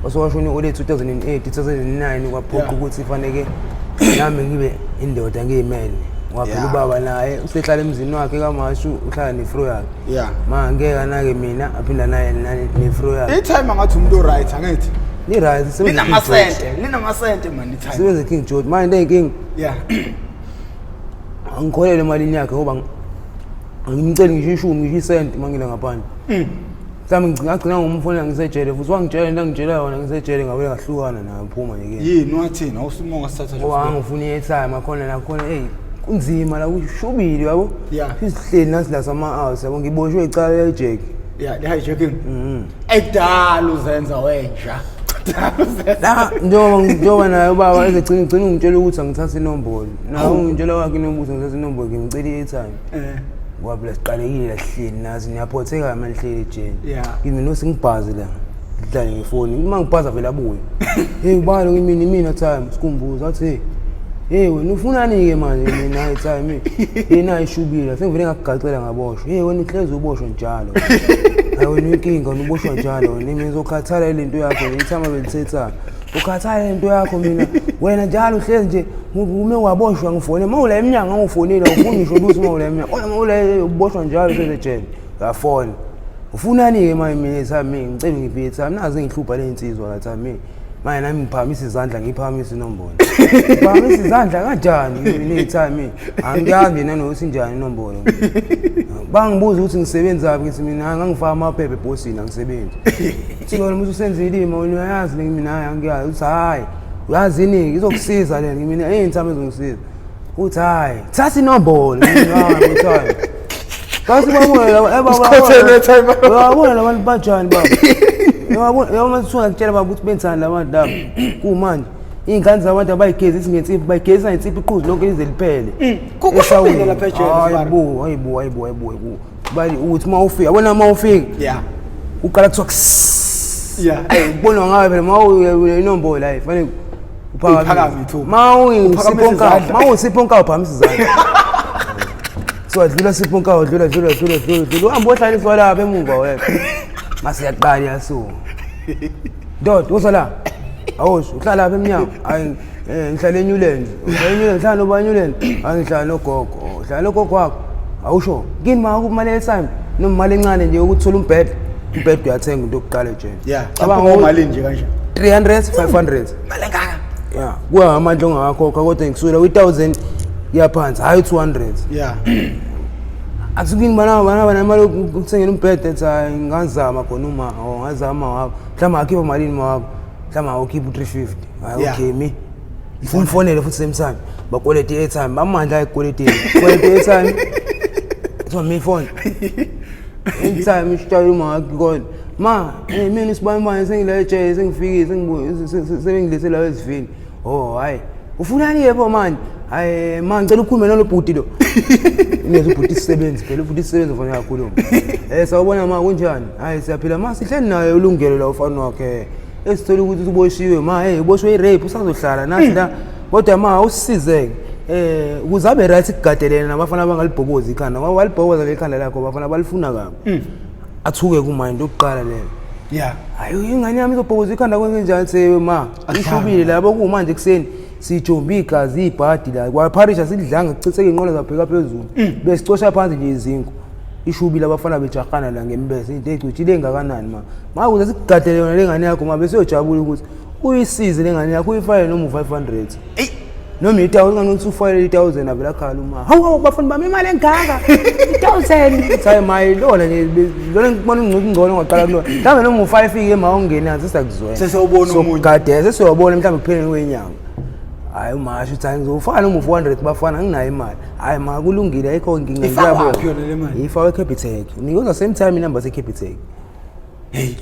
wasowashona ole 2008 2009 kwaphoqa ukuthi ifaneke nami ngibe indoda ngiyimele waphela ubaba naye usehlala emzini wakhe kaMashu uhlala nefro yakhe ngeke nake mina aphinda naye nefro yakhe time ngathi umuntu right angithi ni right linamasente man i time sibenze King George manje inking angikholele emalini yakhe ngoba ngimcela ngisho ishumi ngisho isenti mangila ngaphandle Sami ngigcina ngomfona ngisejele futhi wangitshela into ngitshela yona ngisejele ngabe ngahlukana naye phuma yeke yini wathina awusumonga sithatha nje wangifuna i-time akhona nakhona kunzima la ushubile yabo isihleli nasi la sama hours yabo ngiboshwe icala lejack le hijacking ekudala uzenza wenja la njoba naye baba ezegcina ungitshela ukuthi angithatha inombolo nawe ungitshela wakhe inombuzo ngithatha inombolo ngimcela i-time Wabla siqalekile lahleni nazi ngiyaphotheka manje hleli ejeni kimi no singibhazi la ngidlala ngefoni uma ngibhaza vela abuye hey balo mina time sikumbuza athi hey wena ufunani ke manje mina time yena ishubila sengivele ngakugacela ngaboshwa hey wena uhlezi uboshwa njalo hayi wena inkinga uboshwa njalo nimi ngizokhathala lento yakho ngithama belithetha ukhathala lento yakho mina wena njalo uhlezi nje ume waboshwa ngifone mawula eminyanga ngifonile ufuna ngisho ukuthi mawula eminyanga ona mawula uboshwa njalo sezejele ngafona ufunani ke manje mina sami ngicela ngiphe time nazi ngihlupha le insizwa la time manje nami ngiphamisa izandla ngiphamisa inombolo ngiphamisa izandla kanjani ne time angiyazi nanokuthi njani inombolo bangibuza ukuthi ngisebenza ngithi mina ngangifaka amaphepha ebhosini angisebenzi sibona umuntu usenzile ima wena uyazi mina angiyazi uthi hayi uyazini izokusiza le mina ey'ntamo ezongisiza uthi hayi thatha inombolo hayi kasi babona labantu bajani baba yabona suka ngitshela baba ukuthi benzani labantu laba kumanje iy'ngane zabantu abayigezisa ngensipho bayigezisa ngensipho iqhuzu lonke lize liphele kukhona lapha ejele hayibo bali uthi uma ufika yabona uma ufika uqala kuthiwa ubona ngabe phela uma inombolo la ifanele uphakame mawusipho phamisa izandla so dlula sipho nkawo dlula uhamba ohlaliswa lapha emuva wena masiyaqala yaso dot uzala awusho uhlala lapha eminyango hayi ngihlala eNewland ngihlala noBanyuland angihlala nogogo uhlala nogogo wakho awusho kini ma kumale time nomali encane nje ukuthola umbhede uyathenga into yokuqala nje cabanga imali nje kanje 300 500 mali engaka kuya ngamandla ongakhokha kodwa ngisula u1000 yaphansi hayi 200 akusukini bana imali ukuthengela umbhede ethi ngazama khona uma ngazama wakho mhlawumbe akhipha malini wakho mhlawumbe awukhipha 350 hayi okay mi ufonele futhi same time bakweleta i-airtime bamandla ayikuleteni kweleta i-airtime so mi phone i-airtime ishayile uma wakho ma mina sibani sengile eje sengifikile sengilise la ezivini hayi ufunani yebo manje hayi ma ngicela ukukhuluma nalobhuti lo ineza ubhuti isebenzi phela ubhuti isebenzi ufana kakhulu sawubona ma kunjani hayi siyaphila ma sihleli naye ulungelo la ufana wakhe esithola ukuthi uboshiwe ma uboshwe i-rape usazohlala nathi la kodwa ma usizeke ukuze abe right kugadelene nabafana abangalibhobozi ikhanda ngoba walibhoboza lekhanda lakho bafana balifuna kabi athuke kumanje okuqala leyo hayi ingane yami izobhoboza ikhanda kwenze njani sewe ma ishubile labo kumanje kuseni sijomba igazi ibhadi la kwapharisha sidlanga kuchitheke inqola zabheka phezulu besicosha phansi nje izinko ishubile abafana bejahana la ngembese into ecutshile engakanani ma ukuze sikugadele yona lengane yakho mabe siyojabula ukuthi uyisize lengane yakho uyifayele noma 500 noma 1000 nganokuthi ufayele 1000 avela khala uma hawu bafana bami imali engaka 1000 hayi mayi lona nje lona ngibona ngingcono ngaqala kulona mhlawumbe noma u5 ike ma ungena sisakuzwela sesiyobona umuntu gadeze siyobona mhlawumbe kupheleni kwenyanga hayi umasho uthi ngizofana noma 400 bafana nginayo imali hayi ma kulungile ayikho inkinga ngiyabona ifawe Capitec nikoza same time inamba seCapitec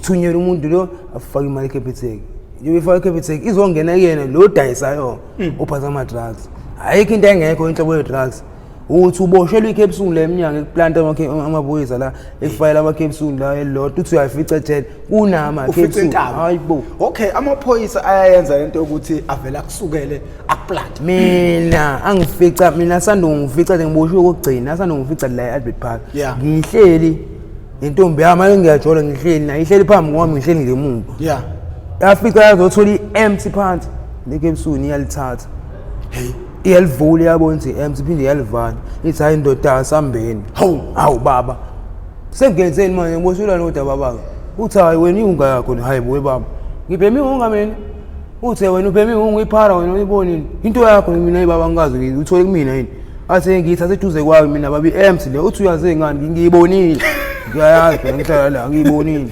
thunyela umuntu lo afaka imali eCapitec ifawe Capitec izongena kuyena lo dayisayo ophatha ama drugs ayikho into engekho inhlobo ye drugs uthi uboshelwe icapsule eminyanga ekuplanta amaphoyisa la ekufayela amacapsule la elodwa uthi uyafica ejele kunama capsule hayibo okay amaphoyisa ayayenza lento ukuthi avela kusukele akuplanta mina angifica mina sandongifica nje ngiboshiwe kokugcina asandongifica la eAlbert Park ngihleli intombi yami ngiyajola ngihleli na ihleli phambi kwami ngihleli ngemuva yafika yazothola i-empty phansi leke ebusuni iyalithatha iyalivula yabona ukuthi empty phinde yalivala ithi hayi indoda sambeni hawu baba sengenzeni manje ngiboshula nodaba baba uthi hayi wena iunga yakho hayi boy baba ngibhemi unga mina uthi wena ubhemi unga iphara wena uyibonini into yakho mina baba ngazi ngithole kumina yini athe ngithathe eduze kwayo mina baba i-empty le uthi uyaze ngani ngiyibonile ngiyayazi phela ngihlala la ngiyibonile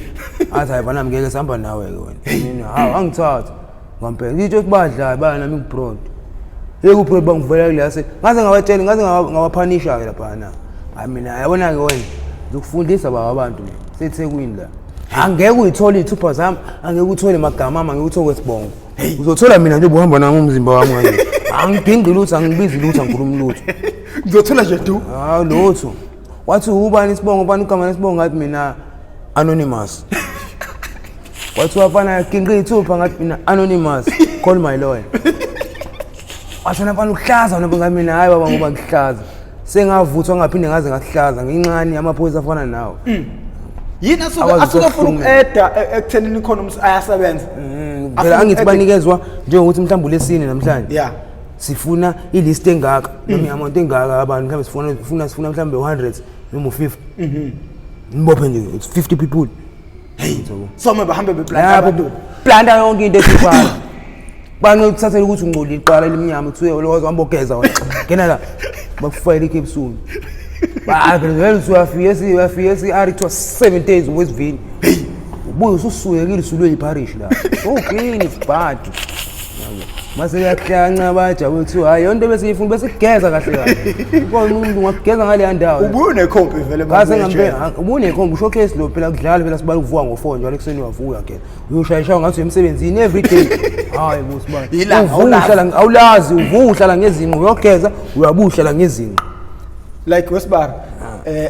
athi hayi bana ngeke sihamba nawe ke wena mina hawu angithatha ngampela ngitsho kubadla bana nami ngibroad yekuphela bangivela kulase ngaze ngabatshela ngaze ngawaphanisha ke lapha na hayi mina yabona ke wena ngikufundisa baba abantu seThekwini la angeke uyithole ithupha zami angeke uthole magama ama ngeke uthole kwesibongo uzothola mina nje ubuhamba nami umzimba wami kanje angidingi lutho angibizi lutho angikhuluma lutho ngizothola nje du lutho wathi ubani isibongo bani ugama lesibongo ngathi mina anonymous wathi wafana yakinqi ithupha ngathi mina anonymous call my lawyer wasana bani ukuhlaza noma mina hayi baba ngoba ngihlaza sengavuthwa ngaphinde ngaze ngahlaza ngincane amaphoyisa afana nawe yini asuka funa ukueda ekuthenini khona ayasebenza phela angithi banikezwa njengokuthi mhlawumbe lesine namhlanje yeah sifuna ilist engaka noma amount engaka abantu mhlawumbe sifuna mhlawumbe 100 noma 50 ngibophe nje 50 people hey so mabahambe beplanta planta yonke into esifana bani ukuthathela ukuthi ungcolile iqala elimnyama kuthiwe lozo ambogeza wena ngena la bakufayela ikepsuni vele uyafika si-arithwa 7 days wesivini ubuye ususuyekile usulwe yiparish la ogini bad mase yakhanca bajabu kuthiwa hayi yonto bese yifuna bese kugeza kahle kahle ukona umuntu ungageza ngale ndawo ubuye nekhompi vele ngase ngambe ubuye nekhompi showcase lo phela kudlala phela sibala ukuvuka ngo4 njalo ekseni uyavuka ke uyoshayisha ngathi emsebenzini every day hayi busibala uvuka awulazi uvuka ngezinqo uyogeza uyabuhla ngezinqo like wesibara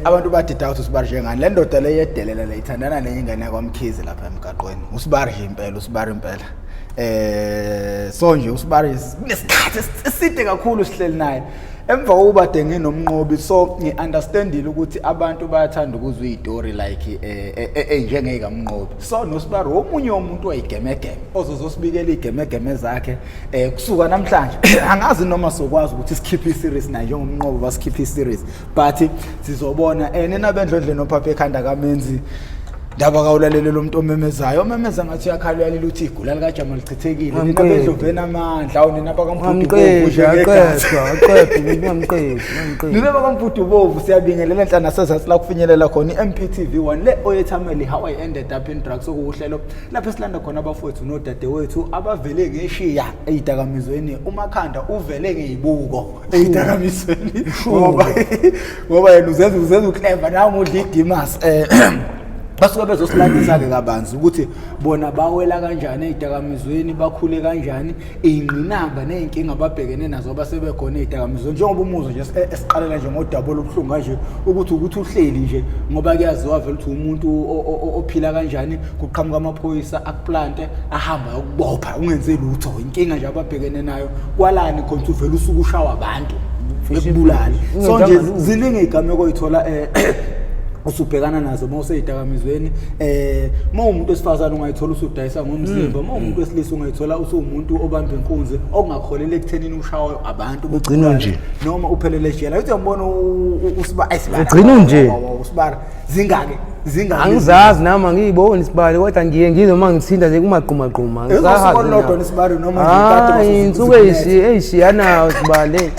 abantu badida ukuthi usibara njengani le ndoda le yedelela le ithandana neingane yakwamkhize lapha emgaqweni usibara nje impela usibara impela so nje usibara nesikhathi eside kakhulu sihleli naye emva kokuba denge nomnqobi so ngiunderstandile ukuthi abantu bayathanda ukuzwa izitori like njengeka mnqobi so nosibara omunye umuntu wayigemegeme ozozosibikela igemegeme zakhe kusuka namhlanje angazi noma sokwazi ukuthi sikhiphe iseries na njengomnqobi basikhiphe iseries but sizobona nina bendlondle nophapha ekhanda kamenzi ndaba kawulalele lo muntu omemezayo omemeza ngathi uyakhalala ukuthi igula lika Jamal lichithekile nina bedlovena amandla awunina bakamfudu nina bakamfudu bovu siyabingelela enhlana sezatsi la kufinyelela khona iMp TV1 le oyethameli how I ended up in drugs okuhlelo lapha esilanda khona abafowethu nodade wethu abavele ngeshiya eyidakamizweni Umakhanda uvele ngeyibuko eyidakamizweni ngoba yena uzenza uclever nawe udla idimas basuka bezosilandisa ke kabanzi ukuthi bona bawela kanjani ezidakamizweni bakhule kanjani ingqinamba nezinkinga ababhekene nazo abasebekhona ezidakamizweni njengoba umuzo nje esiqalela nje ngodabo lobuhlungu kanje ukuthi uhleli nje ngoba kuyaziwa vele ukuthi umuntu ophila kanjani kuqhamuka amaphoyisa akuplante ahamba ukubopha ungenze lutho inkinga nje ababhekene nayo kwalani khona uvela usuku ushawa abantu ekubulala so nje ziningi igameko oyithola usubhekana nazo mawuseyidakamizweni mawumuntu wesifazana ungayithola usudayisa ngomzimba mawumuntu wesilisa ungayithola usumuntu obamba inkunzi okungakholele ekuthenini ushawe abantu ugcina nje noma uphelele ejele uthi ngibona ugcina nje usibara zingake angizazi nami ngiyibona isibali kodwa ngiye ngizoma ngithinda nje kumagqumagquma ngizazi lodwa isibali noma ngikade insuku eyishiyana isibali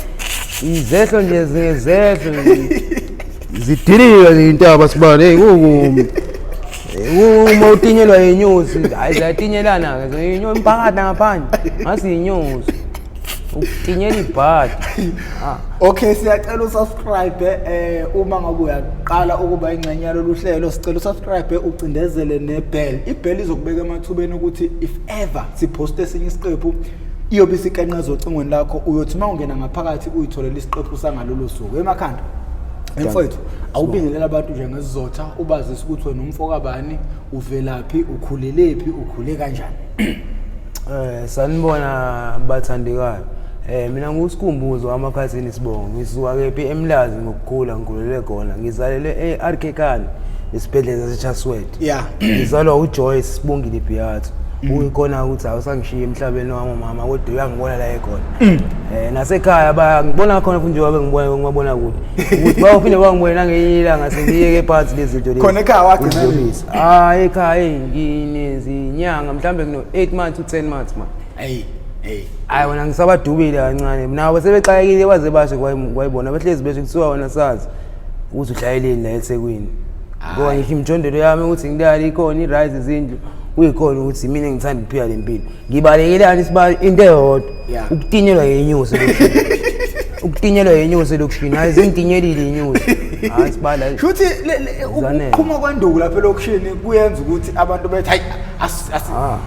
izehlo nje zingezehlo zidilika izintaba sibane uma utinyelwa inyosi hayi zatinyelana ke inyosi imphakathi ngaphandle ngasi inyosi utinyela ibhadi okay siyacela usubscribe uma ngabe uyaqala ukuba ingxenye yaloluhlelo sicela usubscribe ucindezele nebell ibell izokubeka emathubeni ukuthi if ever siposte esinye isiqephu iyobe isikanqazo ocingweni lakho uyothi mawungena ngaphakathi uyitholele isiqephu sangalolu suku emakhanda mfowethu awubingelela abantu nje ngesizotha ubazisa ukuthi wena umfoka bani uvelaphi ukhulelephi ukhule kanjani sanibona bathandekayo mina ngusikhumbuzo amakhathini sibongo ngisuka kephi eMlazi ngokukhula ngikhulele khona ngizalelwe eArkhekani esibhedlela saseChaswet yeah ngizalwa uJoyce Sibongile Beato uyikhona ukuthi awusangishiye emhlabeni wamama kodwa uyangibona la ekhona nasekhaya ngibona khona futhi nje wabe ngibona ukuthi bawuphinde bangibona nangenye ilanga sengiyeke phansi lezi zinto lezi khona ekhaya wagcina ekhaya nginezinyanga mhlambe kuno 8 months to 10 months man hayi wena ngisabadubile kancane nawe sebexayekile baze bashe kwayibona behlezi besho kuthiwa wona sazi ukuthi uhlayeleni la eThekwini ngoba ngisho imjondelo yami ukuthi ngidala ikhona irise izindlu uyikhona ukuthi mina ngithanda ukuphila lempilo ngibalekelani isibali into eyodwa ukutinyelwa yenyosi ukutinyelwa yenyosi lokushini hayi zingitinyelile inyosi hayi sibala futhi ukuphuma kwanduku lapha lokushini kuyenza ukuthi abantu bethi hayi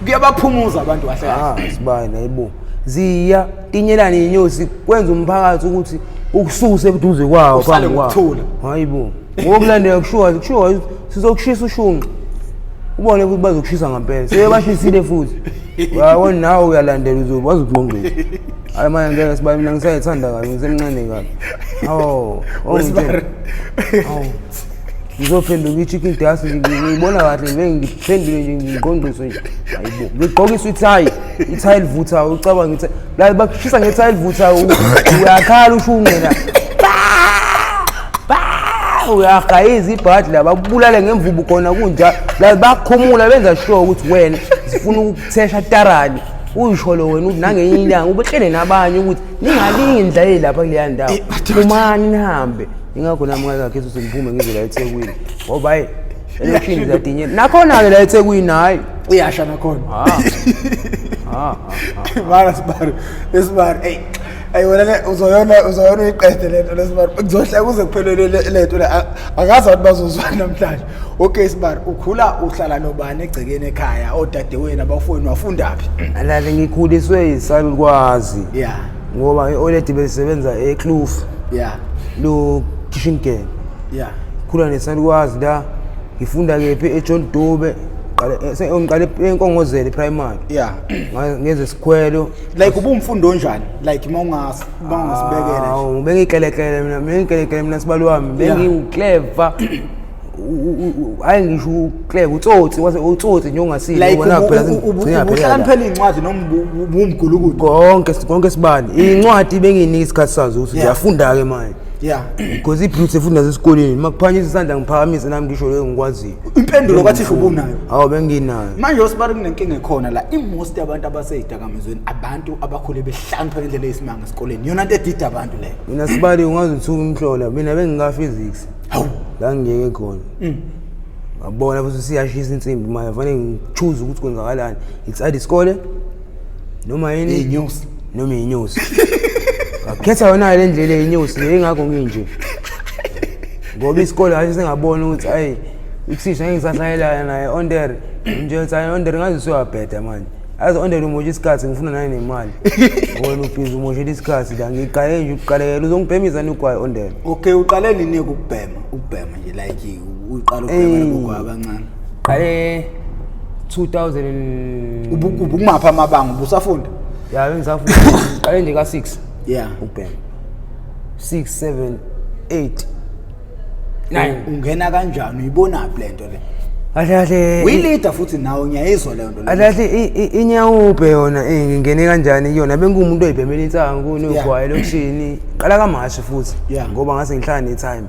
kuyabaphumuza abantu kahle sibala hayibo ziya tinyelana inyosi kwenza umphakathi ukuthi ukususe eduze kwawo phambi kwawo hayibo ngokulandela kushuwa sizokushisa ushunqa ubone ukuthi bazokushisa ngempela sebashisile futhi wawona nawe uyalandela uzobe wazokuqongqeza hayi manje ngeke siba mina ngisayithanda kabi ngisemncane kabi ngizophenduka i-chicken dust ngiyibona kahle ngiphendule nje ngiqongqise nje hayibo ngigqokisa ithayi livutha ucabanga ukuthi la bakushisa ngethayi livutha uyakhala ushunqela uyagayiza ibhadi la babulale ngemvubu khona kunja la bakhumula benza sure ukuthi wena sifuna ukuthesha tarani uyisholo wena ukuthi nangenye ilanga ubehlele nabanye ukuthi ningalingi indlela lapha kuleya ndawo kumani nihambe ingakho nami ngakhe sengiphume ngize la eThekwini ngoba hayi elokishini zatinyela nakhona ke la eThekwini hayi uyasha nakhona mara sibari hey ayona uzoyona iqede lento lesibari kuzohla kuze kuphelele lento akazi abantu bazozwana namhlanje okay sibari uhlala nobani egcekeni ekhaya odadewenu abafowenu wafundaphi alahle ngikhuliswe yisalukwazi ngoba already besebenza eKloof lo kitchen girl khula nesalukwazi la ngifunda kephi eJohn Dube ngiqale enkongozeli primary ngenze isikhwelo like ubumfundo onjani like mangasibekele bengikelekele mina sibalo wami bengiuclever hayi ngisho clever utsotsi nje ongasile ubona phela uhlala phela incwadi noma ubumgulukudu konke sibani incwadi benginika isikhathi sazo ukuthi ngiyafunda ke manje because ibrute efunda esikoleni makuphanyisa isandla ngiphakamise nami ngisho leyo ngikwaziyo impendulo kwathisha ubunayo benginayo manje osibari kunenkinga ekhona la most yabantu abaseyidakamizweni abantu abakhule behlangana endlela esimanga esikoleni yona into edida abantu leyo mina sibali ungazi uthuka umhlola mina bengika physics la ngiyeke khona ngabona futhi siyashisa insimbi manje fanele ngichoose ukuthi kwenzakalani it's at isikole noma yini inyosi noma inyosi akhetha wona le ndlela yenyosi le ingakho nginje ngoba isikole hayi singabona ukuthi hayi ukuthisha ngisahlayela naye onder nje uthi onder ngazi siyabheda manje azi onder umoje isikhathi ngifuna naye nemali wena ubhizi umoje isikhathi la ngiqale nje uqalekela uzongibhemisa nogwayi onder okay uqale nini ukubhema nje like uqala ukubhema nogwayi abancane qale 2000 ubukumapha amabanga ubusafunda bengisafunda qale nje ka6 ubhema 6 7 8 9 ungena kanjani uyibona lento le kahle uyilida futhi nawe ngiyayizwa le nto kahle inyawube yona ngingene kanjani yona bengumuntu oyibhemela insangu nogwayi lokushini qala kamashe futhi ngoba ngase ngihlala netime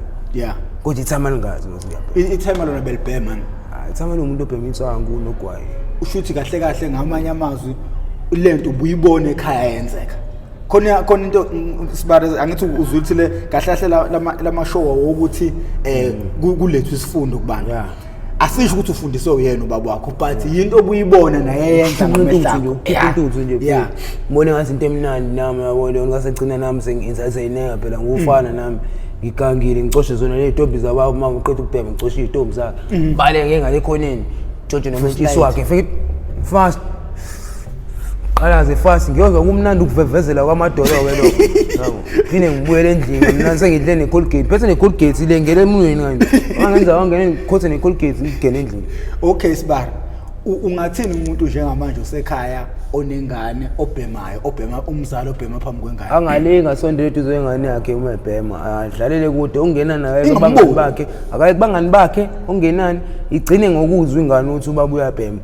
kodwa itime lingazi ngiyabhema itime lona belibhema itime umuntu obhema insangu nogwayi ushuthi kahle ngamanye amazwi lento ubuyibona ekhaya yenzeka khona into sibari angithi uzuthi le kahle lamashow wokuthi kulethwe isifundo kubantu asisho ukuthi ufundiswe uyena ubaba wakho but into obuyibona naye yenza ngamehlo intuthu nje mbone ngathi into emnandi nami yabona ngasegcina nami sengiyinsayiseneka phela ngufana nami ngigangile ngicoshe zona le ntombi zababo uma uqeda ukubhema ngicoshe izintombi zakhe baleke ngale khoneni George nomentisi wakhe fast alaze fast ngiyozwa kumnandi ukuvevezela kwamadolo ke lokho yabo phine ngibuyele endlini mina sengidle ne Colgate bese ne Colgate ilengele emunweni kanje angenza wangena ngikhothe ne Colgate ngigene endlini okay sibara ungathini umuntu njengamanje usekhaya onengane obhema umzali obhema phambi kwengane angalinga sondele eduze kwengane yakhe uma ebhema adlalele kude ungena naye kubangani bakhe akayibangani bakhe ongenani igcine ngokuzwa ingane ukuthi ubaba uyabhema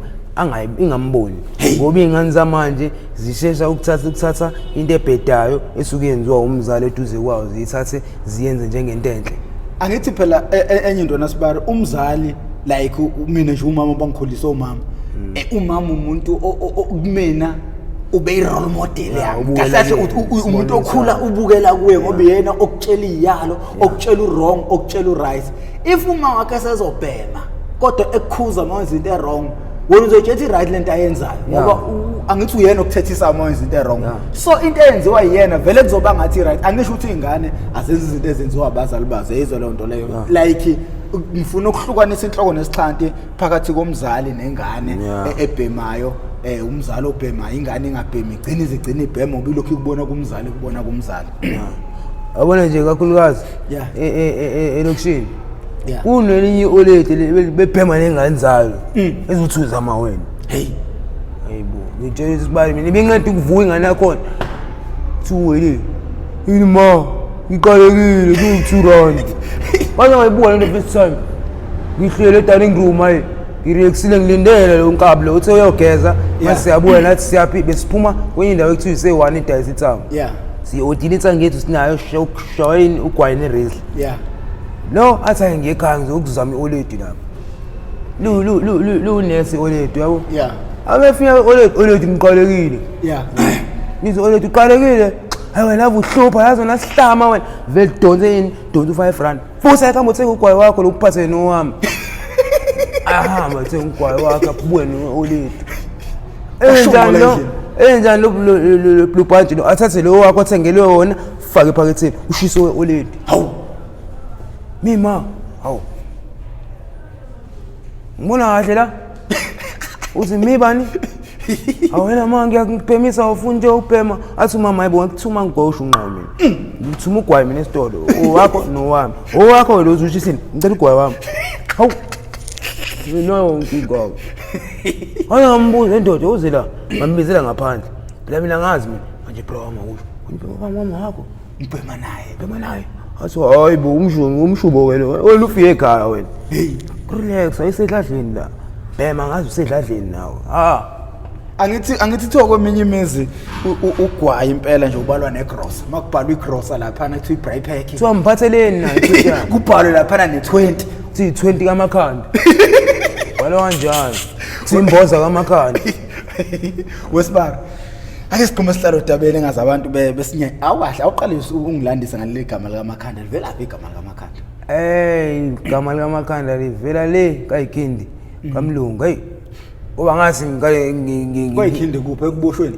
ingamboni ngoba ingane zamanje zishesha ukuthatha into ebhedayo esuke yenziwa umzali eduze kwawo ziyithathe ziyenze njengento enhle. Angithi phela enye into nasibari umzali like mina nje umama bangikhulisa umama umama umuntu kumina ube role model yami kahle umuntu okhula ubukela kuwe ngoba yena okutshela iyalo okutshela wrong okutshela right. If uma wakhe sezobhema kodwa ekukhuza manje into wrong wena uzoyithi right lento ayenzayo ngoba angithi uyena okuthethisa manje into wrong. So into eyenziwa yena vele kuzoba ngathi right. Angisho ukuthi ingane azenze izinto ezenziwa abazali bazo yizo le nto leyo like ngifuna ukuhlukanisa inhloko nesixhanti phakathi komzali nengane ebhemayo. Umzali obhema ingane ingabhemi igcina ibhema ngoba lokhu kubona kumzali kubona kumzali. Abona nje kakhulukazi elokishini kunelinye olete bebhema nengane zayo ezuthuza amawena. Hayibo ngitshela isibali mina bengiqeda ukuvuka ingane yakho thuwele yini ma ngiqalekile ku2 rand bana ngayibuka lento first time ngihlele dining room hayi ngirexile ngilindele lo nkabule uthe uyogeza mase yabuya nathi siyaphi besiphuma kwenye indawo ekuthiwa ise1 idayisa ithama siyodilitsa ngethu sinayo ukushawini ugwayi nerezi no athi ngiyekhaya ngizokuzama ioledi lapho lu nesi oledi yabo abefika oledi ngiqalekile nizo oledi uqalekile hayi wena uhlupha yazo nasihlama wena vele donse yini donse 5 rand futhi ayikhamba uthenga ugwayi wakho lokuphathe nowami ahamba uthenga ugwayi wakho abuye no-oledi enjani lo blue badge lo athathe lo wakho athengele wona fake ephaketheni ushise we-oledi hawu mima hawu ngibona kahle la uthi mibani awena manje ngiyakupemisa ufuna nje ubhema athi mama yebo ngikuthuma ngigosha unqawo mina ngithuma ugwayi mina esitolo owakho nowami owakho lo uzushisini ngicela ugwayi wami hawu no ngigoko hayi ngambuza indoda uze la ngambizela ngaphandle la mina ngazi mina manje bro ngakusho mama wakho ngibhema naye athi hayi bo umshubo wena ufike ekhaya wena relax ayisedladleni la bhema ngazi usedladleni nawe Angithi thoko eminye imizi ugwayi impela nje ubalwa negross makubhalwa igrossa lapha na kuthiwa ibrayi pack kuthiwa mphatheleni nayo kubhalwe lapha na ne20 kuthi 20 kamakhanda walo kanjani simboza kamakhanda wesibara ake siqhuma sihlalo dabele ngazi abantu besinye awukahle awuqalise ungilandisa ngaleli gama likaMakhanda livela phi igama likaMakhanda igama likaMakhanda livela le kayikhindi kamlungu hey oba ngathi kwayikhinde kuphe ekuboshweni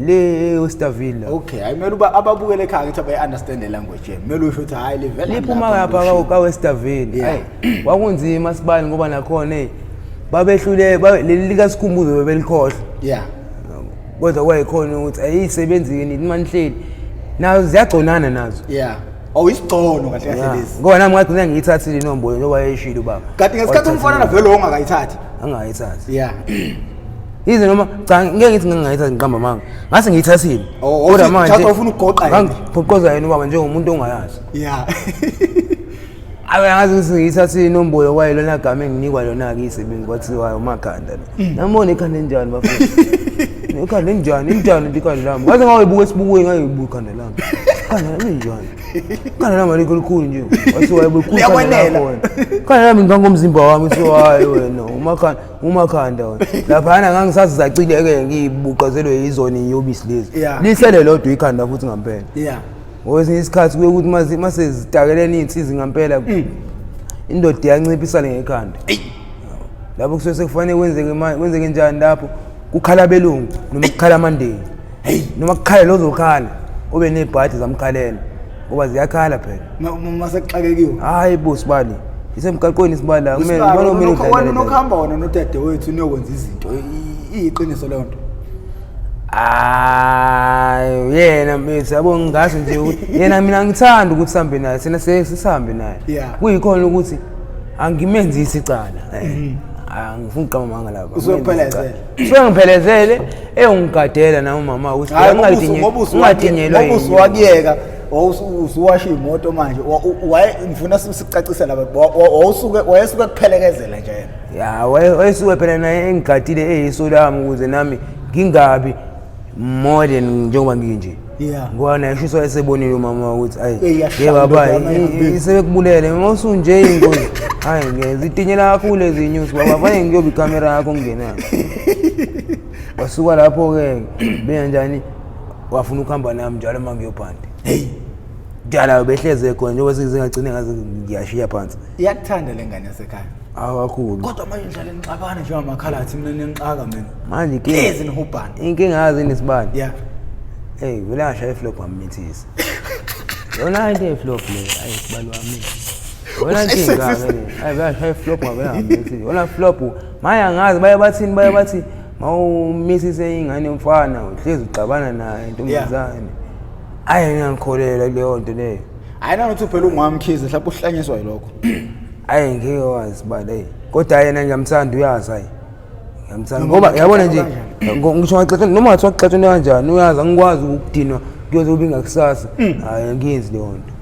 le Westerville okay ayimela uba ababukele ekhaya ngithi abayi understand the language yemela usho ukuthi hayi livela liphuma lapha ka Westerville hey kwakunzima sibali ngoba nakhona babehlule leli lika Sikhumbuzo bebelikhohle kodwa kwayikhona ukuthi ayisebenzi nini manihleli nazo ziyagconana nazo isigcono kahle kahle lezi ngoba nami ngagcina ngiyithathile inombolo njengoba yeshilo baba kanti ngesikhathi umfana vele ongakayithathi angayithathi yize noma cha ngeke ngithi ngingayithathi ngiqamba manga ngase ngiyithathile kodwa manje cha ufuna ukugoqa yini ngiphoqoza yena ubaba njengomuntu ongayazi ngazi ukuthi ngiyithathile inombolo kwayo lona gama enginikwa lona ke isebenzi kwathiwa Umakhanda nambona ikhanda enjani bafethu ikhanda enjani likhanda lami ngaze ngayibuka esibukweni ngayibuka ikhanda lami ikhanda enjani ikhanda lami likhulu nje wathi wayebukhulu ikhanda lami ngangomzimba wami uthi hayi wena Umakhanda wena laphana ngangisazi zacileke ngibuqazelwe yizoni yobisi lezi lisele lodwa ikhanda futhi ngampela ngowesinye isikhathi kuye ukuthi mase zitakelene insizwe ngampela indoda iyanciphisana ngekhanda lapho kusuke sekufanele kwenzeke njani lapho kukhala belungu noma kukhala amandeni noma kukhala lozokhala ube nebhadi zamkhalela ngoba ziyakhala phela mase kuxakekiwe hayi bo sibali isemgaqweni sibali la kumele nokuhamba wona nodade wethu niyokwenza izinto iyiqiniso leyo nto yena mse yabo ngasho nje ukuthi yena mina ngithanda ukuthi sihambe naye sina sihambe naye kuyikhona ukuthi angimenzisi icala angifuni uqama manga lapha usengiphelezele ungigadela na umama ukuthi ngingadinyelwa ngoba uswakiyeka usuwasha imoto manje waye ngifuna sicacise laba wayesuka kuphelekezela nje yena ya wayesuka phela naye engigadile eyiso lami ukuze nami ngingabi more than njengoba nginje ngoba naye shisho esebonile umama ukuthi ayi ke baba isebekubulele ngosunje ingozi hayi ngezitinyela Akhule ezinews baba vane ngiyoba ikamera yakho ngena wasuka lapho ke benjani wafuna ukuhamba nami njalo mangiyophanti njalo behleze khona njengoba singagcine ngaze ngiyashiya phansi iyakuthanda lengane yasekhaya kakhulu kodwa manje njalo nixabana nje amakhalathi mina nengixaka mina manje kezi nihubhana inkinga yazi nesibani hey vele asha iflop amithisi yona into eflop le ayisibalo wami wona inkinga vele vele asha iflop ngavela amithisi wona flop maya ngazi baye bathi mawumisise ingane yomfana uhlezi uxabana naye intombazane ngiyangikholela leyo nto leyo nokuthi phela ungwamkhize mhlawumbe uhlanyiswa yilokho ngeke wazi bale kodwa yena ngiyamthanda uyazi ngiyamthanda ngoba uyabona nje ngisho ngaxoxa noma ngathi waxoxa kanjani uyazi angikwazi ukudinwa kuyozoba ingakusasa ngiyenzi leyo nto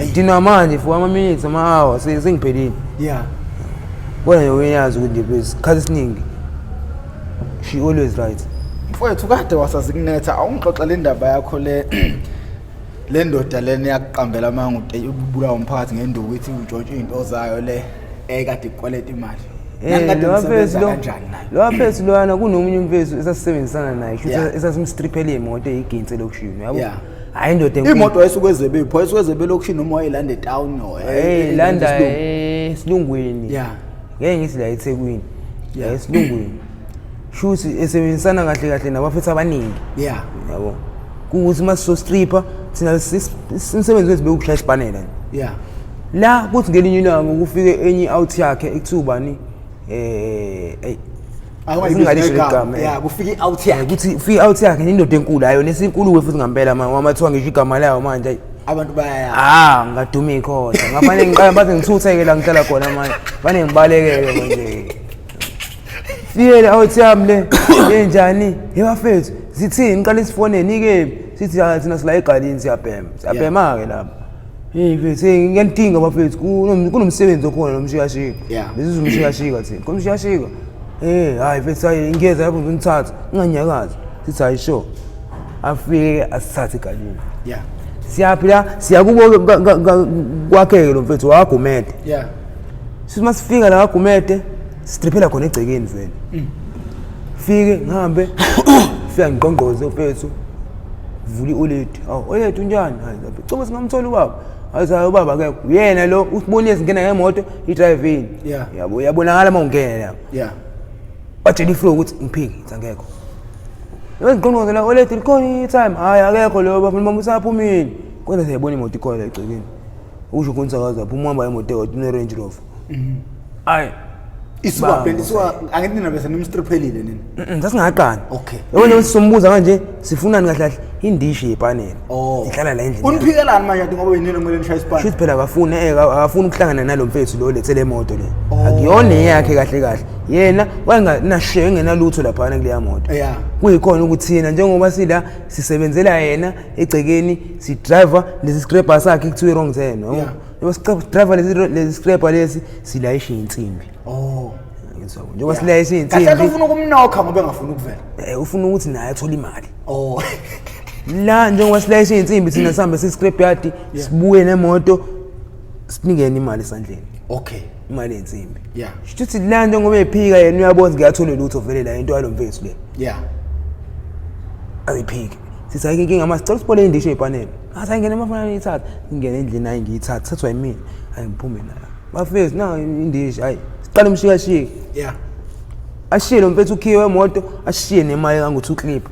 ngidinwa manje for ama-minutes ama-hour sengiphelile kodwa uyazi ukuthi isikhathi esiningi she always right mfowethu kade wasazikunetha awungixoxa le ndaba yakho le ndoda lena yakuqambela manga ubulawa umphakathi ngenduku ukuthi untshontshe into zayo le ekade ikweleta imali lo waphethu lwana kunomunye umfethu esasebenzisana naye futhi esasimstriphele imoto eyiginsi elokushini yabo hayi indoda imoto wayisuke ezebepho wayisuke elokushini noma wayelanda etown landa esilungwini ngeke ngithi la eThekwini esilungwini shuthi esebenzisana kahle nabafethu abaningi yabo kuthi masiso stripper thina simsebenzi wethu bekushaya isipanela la kuthi ngelinye ilanga ukufike enye out yakhe ekthubani kufike out yakhe kuthi ufike out yakhe indoda enkulu ayo nesinkulu futhi ngempela wamathiwa ngisho igama layo manje abantu bayaya ngadumi khona ngafane ngiqala bathi ngithutheke la ngihlala khona manje fane ngibalekele manje fiyele out yami le enjani yebafethu sithini ngiqala isifoneni ke sithi thina sila egalini siyabhema ke lapha mfethu ngiyadinga bafethu kunomsebenzi okhona nomshikashika besizo umshikashika thina komshikashika hayi mfethu ngiyeza lapho ngithatha nganyakaza sithi hayi sure afike asithathe egalini siyaphila siyakubo kwakhe lo mfethu wagumede sithi masifika la wagumede sitriphela khona egcekeni vele fike ngihambe fika ngiqonqoze mfethu vuli ulethu olethu njani hayi coma singamthola ubaba azayo ubaba ke uyena lo usibonile singena ngemoto idrive in yabo yabonakala mawungena la watshela iflow ukuthi ngiphiki ngangekho ngiqonqoze la olethu likhona time hayi akekho lo bafuna mama usaphumile kodwa siyabona imoto ikhola egcekeni usho konsakaza phuma uhamba imoto une Range Rover hayi isuka angithi nina bese nimstriphelile nini sasingaqani yabona sisombuza manje sifunani kahle indishi yepanela ihlala la endlini uniphikelani manje ngoba yini ngomele nishaya isipani shithi phela akafuni ukuhlangana nalo mfethu lo lethele imoto le akuyona yakhe kahle yena wayenganashiye ngenalutho lapha kuleya moto kuyikhona ukuthi yena njengoba sila sisebenzela yena egcekeni si driver lesi scraper sakhe kuthiwe wrong turn noma driver lesi scraper lesi silayisha insimbi njengoba silayisha insimbi kahle ufuna ukumnokha ngoba engafuni ukuvela ufuna ukuthi naye athola imali la njengoba silayisha insimbi thina sihambe si-scrap yard sibuye nemoto sinikene imali esandleni imali yensimbi shithi la njengoba ephika yena uyabona ngiyathola lutho vele la into yalo mfethu le ayiphike sithi ayike inkinga masicela sibole indisho epanela asayingena amafana ithatha ingene endlini ayi ngiyithatha sathwa yimina ayingiphume nayo bafethu na indisho hayi siqala umshikashika ashiye lo mfethu ukhiwe emoto ashiye nemali kangu2 clip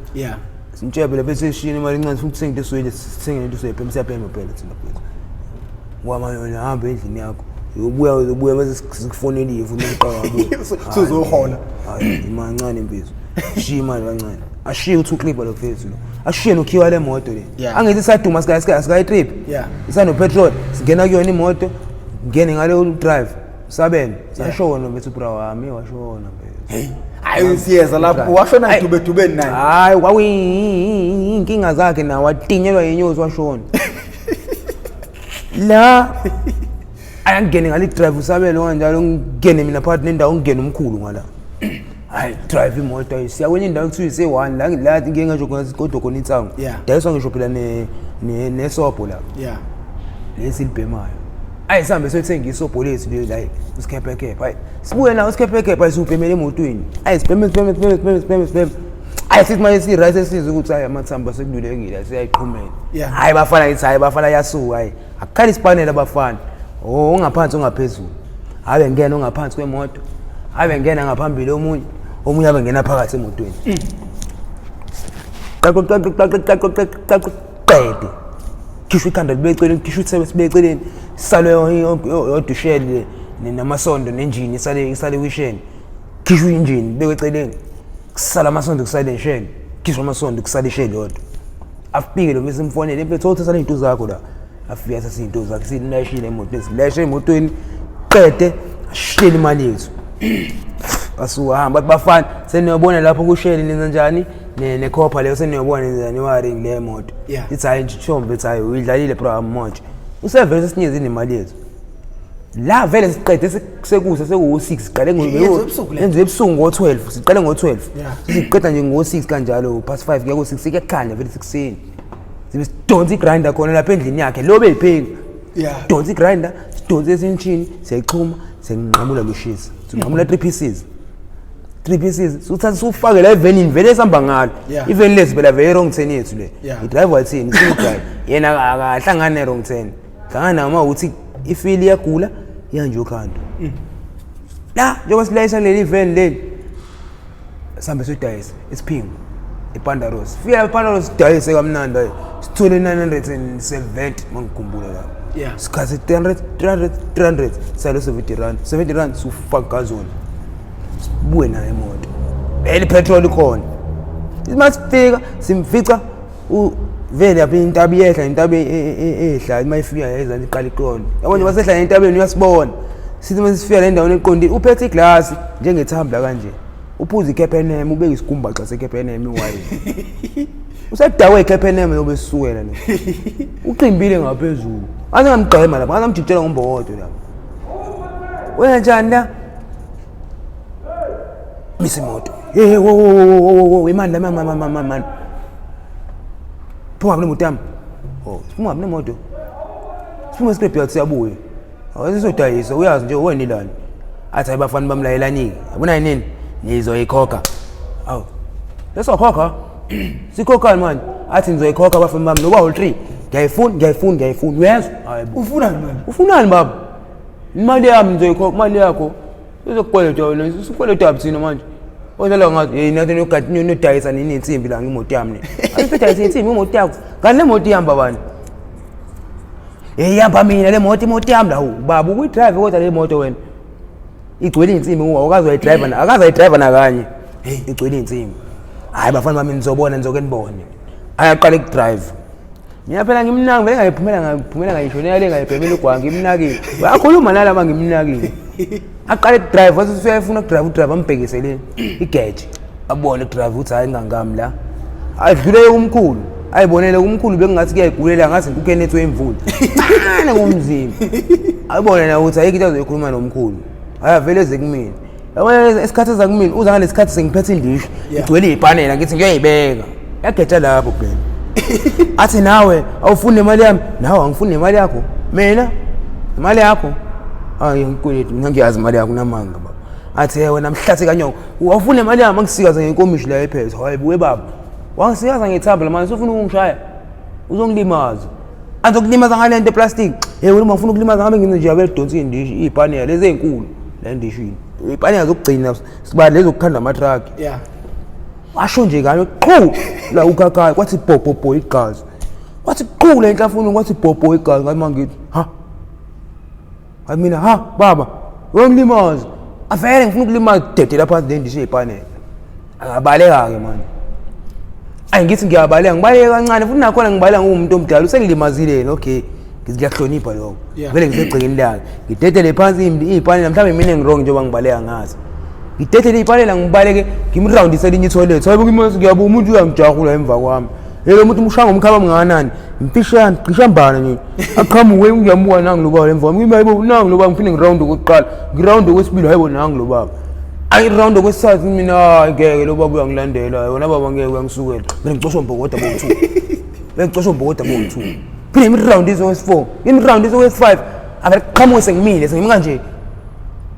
sintshebe phela bese shini imali incane futhi sengide soyile sithenge into soyiphema siyaphema phela thina phela ngoba yona hamba endlini yakho ubuya bese sikufonelile futhi uqhaqa sizohola imali incane mfethu shiya imali kancane ashiye u2 clip lo mfethu lo ashiye nokhiwa le moto le angithi saduma sika trip isano petrol singena kuyona imoto ngene ngale drive sabene sashona mfethu bra wami washona mfethu hayi siyeza lapho washona idubedubeni naye hayi kwakuyinkinga zakhe nawe watinyelwa yinyosi washona la ayangene ngale drive usabelo kanjalo ngene mina phakathi nendawo ngene umkhulu ngala hayi drive imoto siya kwenye indawo kuthiwa ise1 la ngeke ngisho kodwa khona intsango dayiswa ngisho phela ne sopo la lesilibhemayo ayisambe sothenga isopo lethu le la usikhephe hayi sibuye na usikhephe ayisubhemele emotweni ayisibheme ayisithi manje si right esizwe ukuthi hayi amathamba sekudulekile siyayiqhumela hayi bafana ithi hayi bafana yasuka hayi akukhali isipanela bafana ongaphansi ongaphezulu abe ngena ongaphansi kwemoto abe ngena ngaphambili omunye abe ngena phakathi emotweni qede kisho ikhanda libeceleni kisho ithebe sibeceleni sisale odushele namasondo nenjini isale wisheni kisho injini beceleni kusala amasondo kusale isheni kisho amasondo kusale isheni lodwa afike lo mesimfonele mfethu uthatha izinto zakho la afika sasinto zakhe sinashile emotweni silashe emotweni qede ashile imali yethu asuhamba bafana seniyobona lapho kusheli nenza njani nekhopha leyo seniyobona nenzani wiring le moto ithi hayi nchombe ithi hayi uyidlalile program moja usevele sinyeze nemali yethu la vele siqede sekuse seku6 siqale ngenze ebusuku ngo12 siqale ngo12 siqeda nje ngo6 kanjalo past 5 kuya ku6 kuyakhanya vele sikuseni sidonsa igrinder khona lapha endlini yakhe lobe ipheki sidonsa igrinder sidonsa esinchini siyayixhuma senqamula lushisa sinqamula 3 pieces uthatha sufake la evenini vele esihamba ngalo even lesi phela vele wrong turn yethu le idriver thini sidrive yena akahlangana ne wrong turn hlangana nama uthi ifili yagula yanje ukhanda la njengoba silayisa leli van leli sambe sodayisa isiphingo ePanda Rose fika ePanda Rose dayise kamnandi sithole 970 mangikhumbula la sikhathi 300 salo 70 rand sufaka gazoni sibuye naye emoto vele petrol khona imasifika simfica vele yaphi intabi yehla intabi ehla mayifika yeza iqala iqondo yabona basehla entabeni uyasibona sithi masifika la endaweni eqondile uphethe iglass njengethambla kanje uphuza ikephenem ubeka isikhumba xa sekephenem iwayini usedawe ikephenem lobe sisuwela lo uqimbile ngaphezulu angamgqema lapha angamjitshela ngombodo lapha wena njani la misimoto wo imani man phuma kule moto yami phuma kule moto phuma script yathi siyabuye awasizodayisa uyazi nje wena ilani athi abafana bamlayelani yabona yini nizoyikhokha awu lesokhokha sikhokha manje athi nizoyikhokha abafana bami noba ul3 ngiyayifuna uyezwa hayibo ufunani baba imali yami nizoyikhokha imali yakho uzokukweleta wena usukweleta abusina manje odala ngathi nathi nogathi nodayisa nini insimbi la ngimoto yami ayisodayisa insimbi imoto yakho kanti le moto ihamba bani ihamba mina le moto yami la baba ukuyidrive kodwa le moto wena igcwele insimbi akazoyidrive nakanye igcwele insimbi hayi bafana bami nizobona nizoke nibone ayaqala ukudrive mina phela ngimnaki vele ngayiphumela ngayishonela le ngayibhemela ugwanga ngimnakile bayakhuluma nalama ngimnakile aqale ukudrive wasifuna ukudrive ambhekisele igeje abone ukudrive uthi hayi ngangami la adlule umkhulu ayibonele umkhulu bengathi kuyayigulela ngathi ngukhenethwe imvula mana ngomzimba ayibone na ukuthi ayike azoyikhuluma nomkhulu ayaveleze kumina yabona esikhathi zakumina uza ngalesikhathi sengiphethe indisho igcwele ipanela ngithi ngiyoyibeka yageja lapho phela athi nawe awufuni imali yami nawe angifuni imali yakho mina imali yakho hayi ngikweleti mina ngiyazi imali yakho namanga baba athi wena mhlathi kanyoko awufuni imali yami ngisikaza ngenkomishi la ephethe hayi buwe baba wangisikaza ngethamba manje ufuna ukungishaya uzongilimaza azokulimaza ngale nto plastic wena uma ufuna ukulimaza ngabe ngize nje abelidonsa indishi ipanela lezi ezinkulu la ndishini ipanela zokugcina siba lezo kukhanda ama truck washo nje kanye qhu la ukhakhayo kwathi bhobho igazi kwathi qhu le enhlafuni kwathi bhobho igazi ngathi mangithi hayi mina baba wengilimaza afere ngifuna ukulimaza dedela phansi lendishi ipanela akabaleka ke manje ngithi ngiyabaleka ngibaleka kancane futhi nakhona ngibaleka ngumuntu omdala usengilimazile yena okay ngiyahlonipha lokho vele ngisegcekeni lakhe ngidedele phansi ipanela mhlawumbe mina ngirong njengoba ngibaleka ngazi ngidedele ipanela ngibaleke ngimroundisela inye toilet hayibo ngimase ngiyabona umuntu uyangijahula emva kwami lo muntu umshanga umkhaba mnganani Impishana qishambana nje aqhamuke ngiyamuka nangi lo baba emva ngimi hayibo nangi lo baba ngiphinde ngiround okokuqala ngiround okwesibili hayibo nangi lo baba ayi round okwesithathu mina ngeke lo baba uyangilandela yona baba ngeke uyangisukela mina ngicosha umbhokoda bo2 phinde imi-round izowesi-4 imi-round izowesi-5 abaqhamuke sengimile sengimi kanje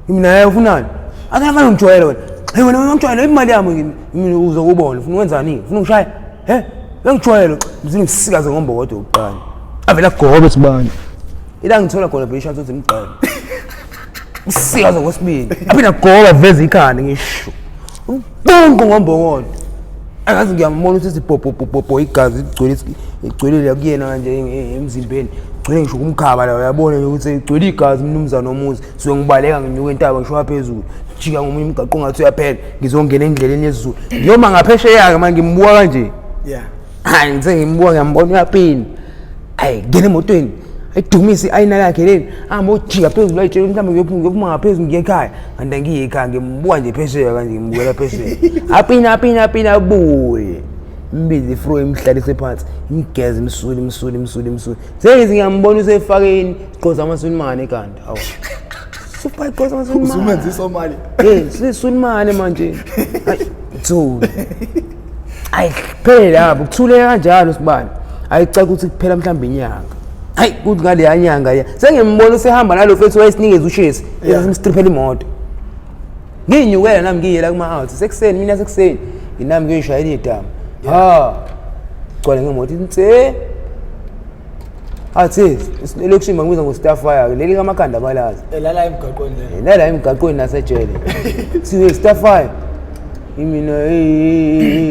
mina hayi ufunani akafana ngijwayele wena hey wena ngijwayele imali yami mina uzokubona ufuna ukwenzani ufuna ngishaya ngijwayele ngisikaze ngombhokoda oqala avela gobe sibani ila ngithola khona bhisha sothi imqala usikaze ngosibili aphinda goba veze ikhanda ngisho bonke ngombhokoda akazi ngiyambona ukuthi sibhobho igazi igcwele kuyena kanje emzimbeni igcwele ngisho kumkhaba la uyabona ukuthi igcwele igazi umnumzana omuzi suke ngibaleka nginyuka entaba ngisho phezulu jika ngomunye umgaqo ngathi uyaphela ngizongena endleleni yezulu ngiyoma ngaphesheya manje ngimbuka kanje hayi ngithe ngimbuka ngiyambona uyaphina hayi ngene emotweni ayidumise ayina yakhe leni ahamba ujika phezulu ayitshela mhlawumbe ngiyophuma ngaphezulu ngiye ekhaya kanti ngiye ekhaya ngimbuka nje phesheya kanje ngimubukela phesheya apina buye imbizi ifro emhlalise phansi imgeze imsuli sengithi ngiyambona usefakeni iqoza amasunimane kanti awu super iqoza amasunimane usumenza isomali sisunimane manje ayithule ayiphele lapho kuthule kanjalo sibani ayicaca ukuthi kuphela mhlawumbe inyanga hayi kuthi ngale nyanga ya sengimbona usehamba nalo fethu wayesinikeza ushesi esimstriphela imoto nginyukela nami ngiyela kuma house sekuseni mina sekuseni inami ngiyishayela idama gcwele ngemoto intse athi election mangibiza ngo-star fire leli kaMakhanda balazi elala emgaqweni lala emgaqweni nasejele siwe star fire imina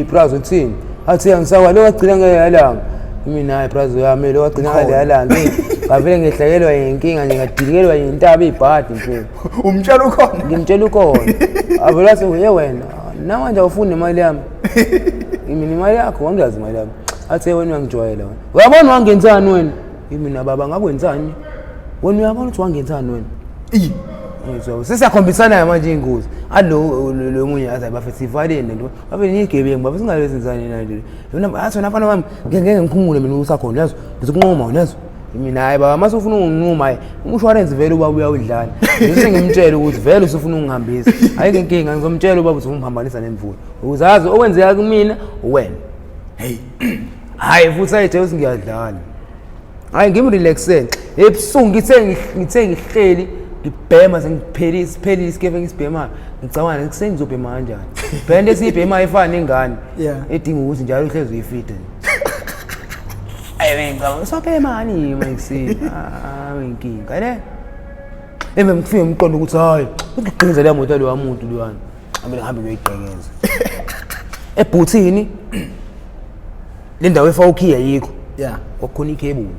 prize uthini athi angisawa lo wagcina ngeyalanga mina hayi prize yami lo wagcina ngeyalanga ngavele ngehlakelwa yinkinga nje ngadilikelwa yintaba ibhadi nje umtshela ukhona ngimtshela ukhona avela sewe wena nawe nje ufuna imali yami imini imali yakho wangiyazi imali yami athi wena uyangijwayela wena uyabona wangenzani wena imina baba ngakwenzani wena uyabona ukuthi wangenzani wena ngizwa sesiyakhombisana manje ingozi alo lo munye azayi bafestivaleni nto babe nigebengu babe singalezi nzani nalo yona athi wena afana bami ngeke ngikhumule mina usakhona yazo ngizokunqoma yazo mina hayi baba mase ufuna unginquma hayi umshwarensi vele ubaba uyawudlala bese ngimtshela ukuthi vele usufuna ungihambisa ayike inkinga ngizomtshela ubaba ukuthi ungihambisa nemvula uzazi okwenzeka kumina wena hayi futhi ayithe ukuthi ngiyadlala hayi ngimrelaxeni ebusuku ngithe ngihleli ngibhema sengiphelile isikefe ngisibhema ngicabanga ukuthi sengizobhema kanjani bhende siyibhema efana nengane edinga ukuthi njalo uhlezi uyifida ayiwenga usabhemani mayikusini inkinga le ngifike ngiqonda ukuthi hayi uqiniza le moto lo wamuntu lwana amele ngihambe ngiyoyiqhekeza ebhuthini le ndawo efawukhiya yikho kwakhona ikhebuli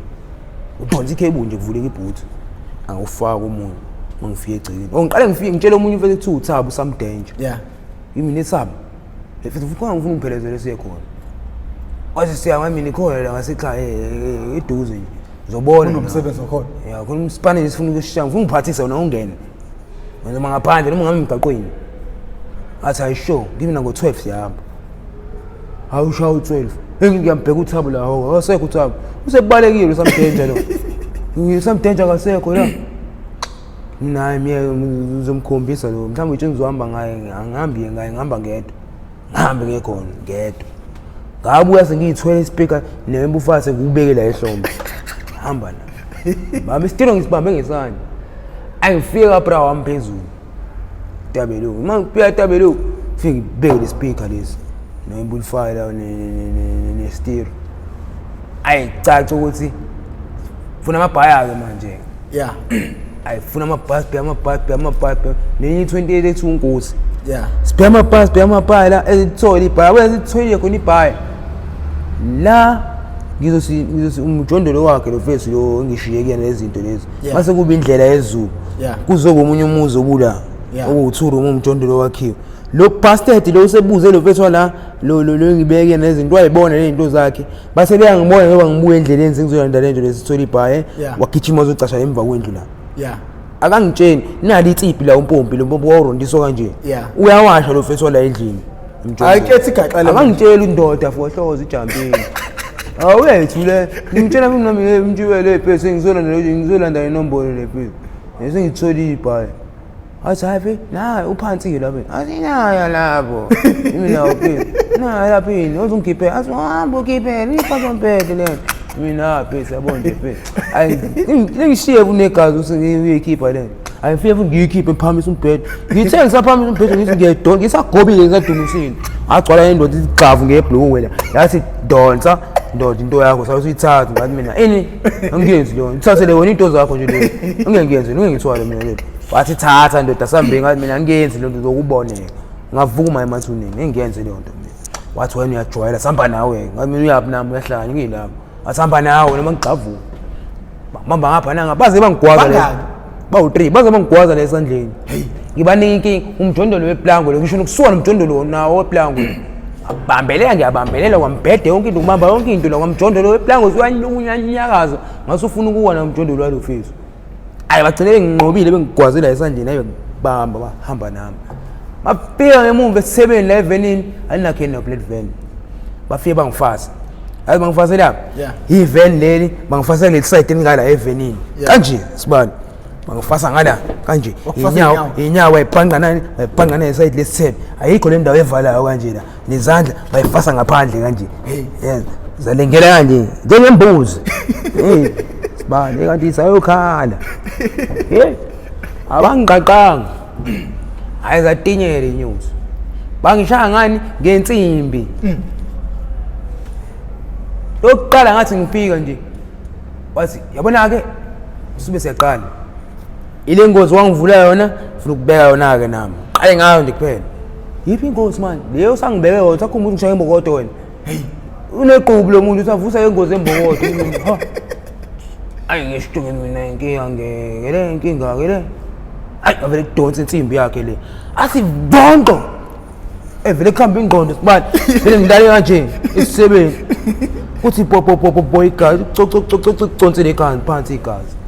udonsa ikhebuli nje kuvuleka ibhuthi angufaka umuntu mangifike egcekeni ngiqale ngifike ngitshela omunye mfethu ukuthi uThabo samdanger yimi nesabo futhi ufuna ngiphelezele siye khona wathi siya mina ikhona la ngasekhaya eduze nje uzobona unomsebenzi wakhona khona umSpanish sifuna ukushisha ngifuna ngiphathisa wona ungene noma ngaphandle noma ngami emgaqweni athi ayisho ngimina ngo12 yahamba awushawa u12 ngiyambheka uThabo la awusekho uThabo usebalekile samdanger lo samdanger akasekho la mina ngizomkhombisa lo mhlawumbe uthi ngizohamba ngaye ngihamba ngedwa ngihambe ngekhona ngedwa ngabuya sengiyithwele ispeaker nembufase ngubeke la ehlombe hamba la baba isitilo ngisibambe ngesandla ayifika bra wami phezulu tabelo mangiphiya tabelo fika ngibeke ispeaker lesi nembufase la ne-stereo ayicaca ukuthi ufuna amabhaya ke manje ayifuna amabhasi nenye 28 ethi unkosi sibhema amabhasi la ezithola ibhaya wena sithoyile khona ibhaya la ngizosi umjondolo wakhe lo face lo ngishiye kuyena lezi zinto lezi mase kuba indlela yezulu kuzoba umunye umuzi obula okuthuru umjondolo wakhe lo pastor lo usebuze lo face wala lo ngibeke lezi zinto wayibona le zinto zakhe base beyangibona ngoba ngibuye endleleni sengizoyanda le nto lesithola ibhaya wagijima uzocasha emva kwendlu la akangitsheni nali itsiphi la umpompi lo mpompi warondiso kanje uyawasha lo face wala endlini ayikethi igaxa la akangitshela indoda for hlozo ijampini awethu le ngimtshela mina nami mtshibele phese ngizolanda inombolo le phese bese ngitholi ibhayi athi hayi na uphansi lapha asinaya lapho mina uphela na lapha yini uzongikhiphe athi hamba ukhiphele iphasompede le mina phese yabona phese ayi ngishiye kunegazi usengiyikhipha le ayifike futhi ngiyikhiphe phamisa umbhedo ngithe ngisaphamisa umbhedo ngithi ngiyedonsa ngisagobile ngisadumisile agcwala indoda igxavu ngebhlungu la yathi donsa ndoda into yakho sawusithatha ngathi mina ini angiyenzi lo ngithathele wena into zakho nje le ungengiyenzi ungengithwala mina le wathi thatha ndoda sambe ngathi mina angiyenzi lo nto zokuboneka ngavuma emathuneni engiyenze le nto mina wathi wena uyajwayela samba nawe ngathi mina uyapi nami uyahlanya ngilapha asamba nawe noma ngigxavu bamba ngapha nanga baze bangigwaza le bawu3 baze bangigwaza la esandleni ngibanika inkingi umjondolo weplango lo ngisho nokusuka nomjondolo nawo weplango bambeleka ngiyabambelela kwambhede yonke into kubamba yonke into la kwamjondolo weplango usunyanyakaza ngasufuna ukuwa nomjondolo walo fesu ayi bagcinele nginqobile bengigwazela esandleni ayi bamba bahamba nami bafika ngemumva e7 la evenini alinakhe no plate van bafike bangifasa ayi bangifasela ivan leli bangifasela le side engala evenini kanje sibani bangifasa ngala kanje inyawo ayibhangana eside lesithebe ayikho le ndawo evalayo kanje la nezandla bayifasa ngaphandle kanje yes zalengela kanje njengembuzi sibani kanti sayokhala abangiqaqanga ayizatinyele inyuzi bangishaya ngani ngensimbi lokuqala ngathi ngifika nje wathi yabona ke sibe siyaqala ile ngozi wangivula yona ufuna ukubeka yona ke nami qale ngayo nje kuphela yiphi ingozi man leyo sangibeke yona usakhumbuza ngishaya imbokodo wena unequbu lo muntu usavusa ingozi embokodo ha ayi ngishuke mina inkinga ngeke inkinga ke le ayi avele kudonsa insimbi yakhe le athi bonto evele khamba ingqondo sibani vele ngidale kanje isisebenzi kuthi popo igazi coconsele ekhanda phansi igazi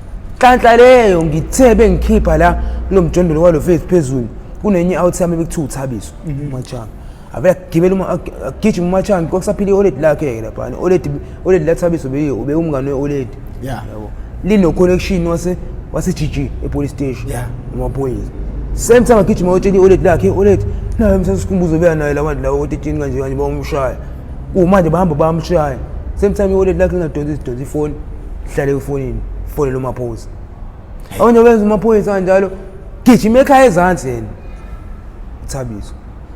kanhla leyo ngithe bengikhipha la lo mjondolo walo face phezulu kunenye out yami bekuthiwa uthabiso umachanga avela gibela agijima umachanga kokusaphila ioled lakhe lapha oled lathabiso ube umngane weoled yabo lino connection wase GG epolice station amaphoyisa same time agijima otshela ioled lakhe oled naye msasikhumbuzo beya naye labantu lawo othetini kanje bamshaya manje bahamba bamshaya same time ioled lakhe lingadonsi ifoni hlale efonini fole lo maphoyisa awona benza umaphoyisa kanjalo gijima ekhaya ezantsi yena uthabiso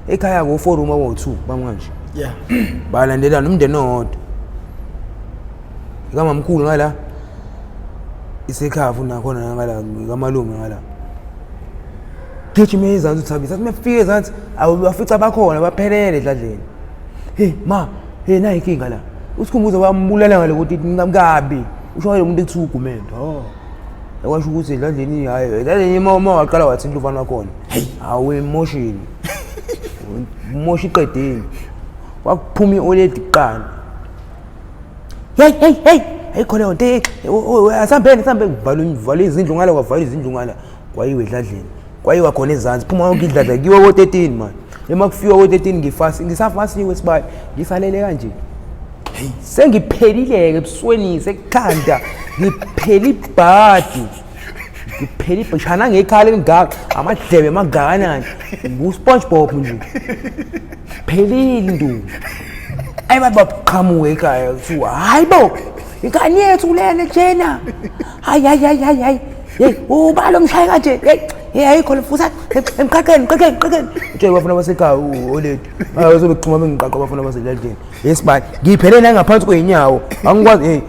ekhaya go forum abo2 bamanje balandela nomndeni owodwa ikamamkhulu ngala isekhafu nakhona ngala ngamalume ngala gijima ezantsi uthabiso athi mefika ezantsi abafica bakhona baphelele edladleni nayi inkinga la usikhumbuza bambulala ngale ukuthi ngamkabi ushayele umuntu ethugumendo yakwasho ukuthi edladleni hayi edladleni uma waqala wathi inhlufana wakhona awu emotion moshi qedini wakuphuma ioled qana hey khona onke asambeni vala izindlu ngala kwavala izindlu ngala kwayiwe edladleni kwayiwa khona ezantsi phuma yonke idladla kiwo ko13 man emakufika ko13 ngisafasiwe sibayi ngisalele kanje sengiphelileke ebusweni sekhanda ngiphela ibhadi ngiphela ibhishana ngekhala engaka amadlebe maganani ngu-SpongeBob nje phelile ndu ayi bathi baqhamuke ekhaya kuthiwa hayi bo ingane yethu lena jena hayi ubalo mshaye kanje ayikho lefusa emqaqeni utshela bafuna basekhaya oled bazobe kuxhuma bengiqaqa bafuna basedladleni yesibani ngiphelele nangaphansi kweinyawo angikwazi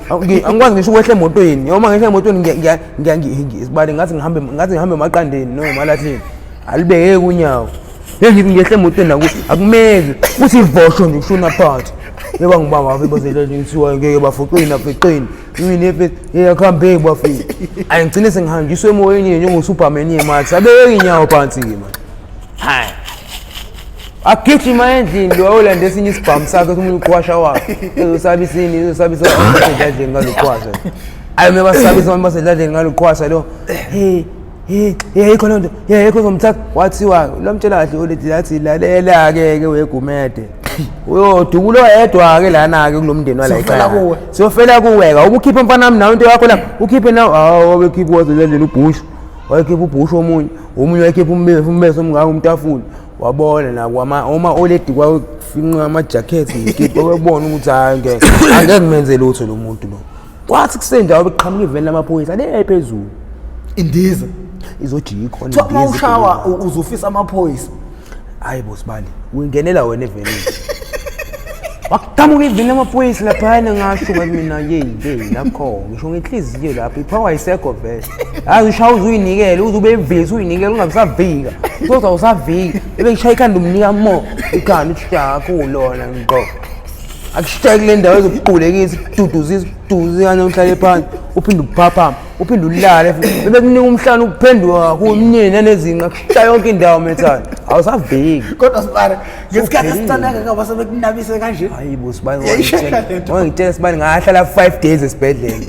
ngisho ukwehle emotweni noma ngehle emotweni ngisibani ngathi ngihambe emaqandeni noma emalahleni alibeke kunyawo ngehle emotweni nakuthi akumeki kuthi ivosho nje kushona phansi yeba ngibamba bafe basedladleni kuthiwa ngeke bafuqini afeqini yini efe yakhambe bafika ayingcine sengihanjiswe emoyeni njengoSuperman yemathi abeke inyawo phansi ke man hayi agijima endlini lo olanda esinye isibhamu sakhe umuntu uqwasha wakhe ezosabisa basedladleni ngaloqwasha ayi mebasabisa basedladleni ngaloqwasha lo yikho lonto yikho zomthatha wathiwa lo mtshela kahle olethi yathi lalela ke wegumede Uyodukulo yedwa ke lana ke kulomndeni wala ekhaya. Siyofela kuweka ubukhipha mfana nami nawe into yakho la ukhiphe na wabekhipha wazenzela ubhushu. Wayekhipha ubhushu omunye wayekhipha umbese omngaka umtafuni. Wabona na uma oledi kwafinqa ama jackets ngikipha webona ukuthi hayi ngeke angeke ngimenze lutho lo muntu lo. Kwathi kusendawo beqhamuka iveni lamaphoyisa le phezulu. Indiza Izojika khona. Thola Kushawa uzofisa amaphoyisa. Hayi bosibali, uyingenela wena evenini. Waqhamuka iveni lamaphoyisa lapha ngasho ngathi mina lapho ngisho ngenhliziyo lapha ipower isekho vele. Hayi ushaya uzuyinikele uzube evisi uyinikele ungabusavika. Uzoza usavika ebengishaya ikhanda umnika mo ikhanda ushaya kulona ngqo. Akushaya kule ndawo ezokuqulekisa iduduzisa iduduzana uhlale phansi uphinde uphaphama uphinde ulale futhi bekunika umhlanje ukuphenduka kumnyeni nezinqa kushaya yonke indawo methana awusaviki kodwa sibare ngesikhathi sithandaka ngaba sebekunabise kanje hayibo sibani ngitshela sibani ngahlala 5 days esibhedlela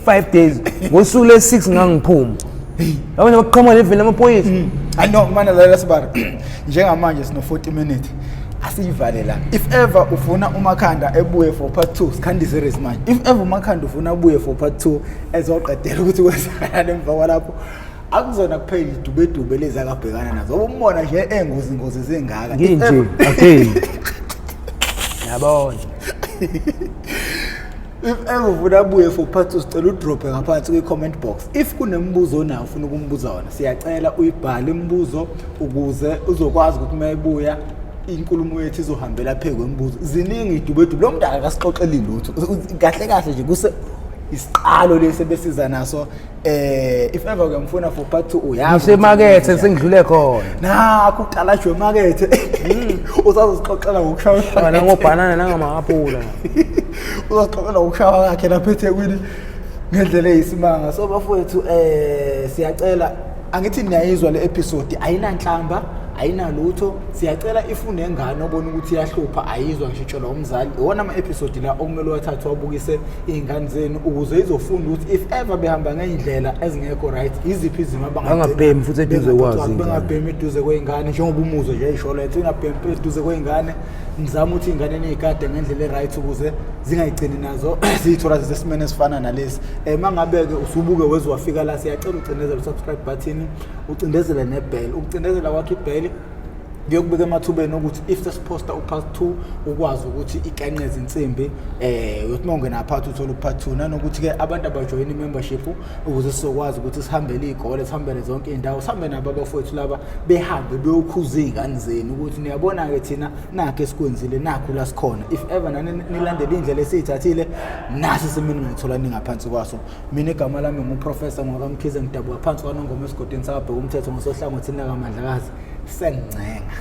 5 days ngosuku le6 ngangiphuma yabona baqhamuka leveni lamaphoyisa I know mana la sibare njengamanje sino 40 minutes asiyivale la if ever ufuna Umakhanda ebuye for part 2 sikhandi series manje if ever Umakhanda ufuna ubuye for part 2 ezoqedela ukuthi kwenzakalani emva kwalapho akuzona kuphela idube lezi akabhekana nazo ubona nje engozi zengaka nje okay yabona if ever ufuna ubuye for part 2 sicela udrop ngaphansi kwi-comment box if kunembuzo nayo ufuna ukumbuza wona siyacela uyibhale imibuzo ukuze uzokwazi ukuthi mayibuya inkulumo yethu izohambela phezulu kwemibuzo ziningi idube lo muntu akasixoxeli lutho kahle nje kuse isiqalo lesi besiza naso if ever uyamfuna for part 2 uyazi usemakethe sengidlule khona nakho uqalashwe emakethe uzazixoxela ngokushaya ngobhanana nangamaphula uzazixoxela ngokushaya kakhe lapha eThekwini ngendlela eyisimanga so bafowethu siyacela angithi niyayizwa le episode ayinanhlamba ayinalutho siyacela ifune engane obona ukuthi iyahlupha ayizwa ngishitsho la umzali wona ama episode la okumele wathatha wabukise izingane zenu ukuze izofunda ukuthi if ever behamba ngendlela ezingekho right iziphi izimo abangabhemi futhi eduze kwazi bangabhemi eduze kweingane njengoba umuzo nje isholo ethi ngabhemi eduze kweingane nizama ukuthi ingane nezikade ngendlela eright ukuze zingayigcini nazo zithola zesimene esifana nalesi mangabe ke usubuke wezwafika la siyacela ucindezele subscribe button ucindezele nebell ukucindezela kwakhe ibell ngiyokubeka emathubeni ukuthi if sesiposta upart 2 ukwazi ukuthi iqenqeze insimbi uyothi mawungena part 2 uthola upart 2 nanokuthi ke abantu abajoin membership ukuze sizokwazi ukuthi sihambele izikole sihambele zonke indawo sihambe nabo abafowethu laba behambe beyokhuza izingane zenu ukuthi niyabona ke thina nakho esikwenzile nakho la sikhona if ever nilandele indlela esiyithathile nasi semini ngithola ningaphansi kwaso mina igama lami nguprofessor ngokamkhize ngidabuka phansi kwanongoma esigodini sakabheka umthetho ngosohlangothini lakamandlakazi sengcenga